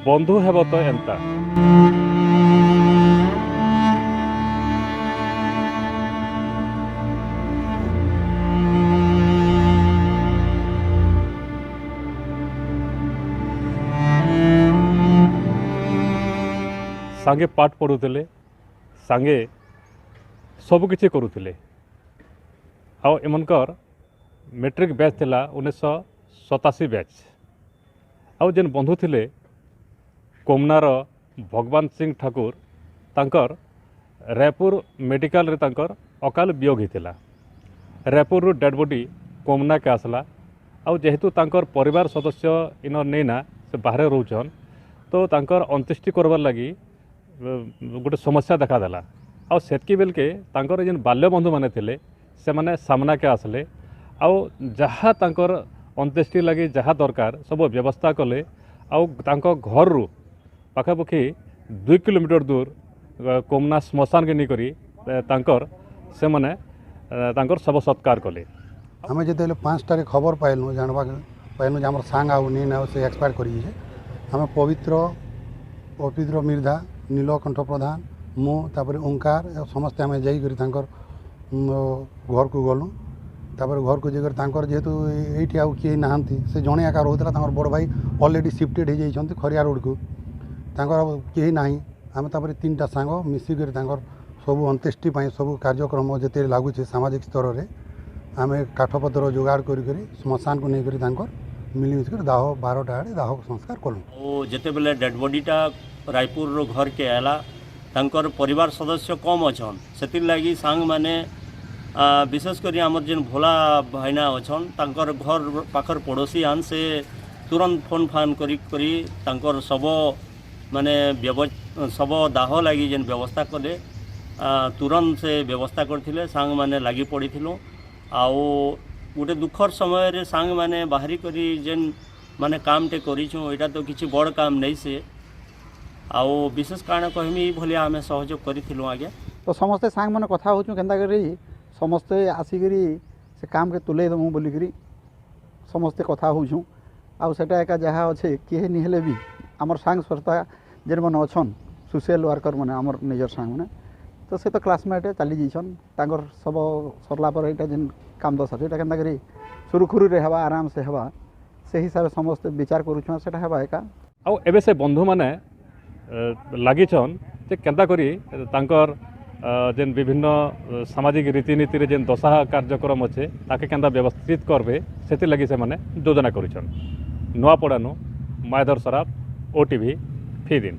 बंधु हेब तो एंता। सांगे पाठ पढ़ुले, सांगे सबकि करुले। आमकर मैट्रिक बैच थिला 1987 बैच। आउ जेन बंधु थिले कोमनार भगवान सिंह ठाकुर, तांकर रायपुर मेडिकल रे तांकर अकाल वियोग होता। रायपुर डेड बॉडी कोमना के आसला। आउ जेहेतु तांकर परिवार सदस्य इन नहींना से बाहर रोचन, तो तांकर अंत्येष्टि करवार लगी गोटे समस्या देखादेला। आउ सेतकी बेलके तांकर जेन बाल्य बंधु माने थिले से माने सामना के आसले। आउ जहाँ तांकर अंत्येष्टि लगी जहाँ दरकार सब व्यवस्था कले। आउ तांको घर रु पाखापाखि 2 किलोमीटर दूर कोमना श्मशान के निकरी तांकर से माने तांकर शव सत्कार कले। हमें जो 5टार खबर पाइलु जानवा पाइलु जे हमर सांग आउ नहीं ना से एक्सपायर करी छे। हमें पवित्र मिर्धा नीलकंठ प्रधान मु तापर ओंकार समस्ते हमें जाई करी तांकर घर को गलु। तापर घर को जाकर तांकर जेहेतु एठी आउ किए नहांती से जणे आकार होतला। तांकर बड़ भाई ऑलरेडी शिफ्टेड हो जाइछंती खरिया रोड को। तांकर केही नाही। आम तापर 3टा सांग मिसी कर तांकर सब अंत्येष्टि पई सब कार्यक्रम जते लागू छे सामाजिक स्तर रे आम काठपत्र जोगाड़ करी श्मशान को नहीं करी तांकर मिलमिश कर दाह 12टा आड़े दाह संस्कार कलु। जेते बेले डेड बॉडीटा रायपुर रो घर के आला तांकर परिवार सदस्य कम अछन, सेतिर लागी सांग माने विशेषकर आमर जेन भोला भाईना अछन तांकर घर पाखर पड़ोसी आन से तुरंत फोन फान करी तांकर सब माने सब दाह लगी जेन व्यवस्था कले तुरंत से व्यवस्था करथिले। सांग माने लगी पड़ीथिलु। आउ गोटे दुखर समय रे सांग माने बाहरी करी जेन माने काम टे करिछु एटा तो किछि बड़ काम नहीं से। आउ विशेष कारण कहमी भलिया आमे सहयोग करिथिलु आगे। तो समस्ते सांग माने कथा होछु केनता करी समस्ते आसिकरी से काम के तुले दमु बोलिकरी समस्ते कथा होछु। आउ सेटा एका जहाँ अच्छे किए निहले भी आमर सांग सरता जेन मन अछन सोशल वर्कर माने आमर निजर सांग माने तो से तो क्लासमेट चली जाइछन। तांकर सब सरला पर एटा जेन काम दस एटा केनता करी सुरुखुरु रे हवा आराम से हवा से हिसाब से समस्त विचार करूछु सेटा हवा एका। आउ एबे से बंधु माने लागिछन जे केनता करी तांकर जेन विभिन्न सामाजिक रीतिनीति रे जेन दशा कार्यक्रम अच्छे ताके केनता व्यवस्थित करबे सेति लगी से माने योजना करिछन। नुआपड़ानु मायधर सराफ ओटीवी फी दिन।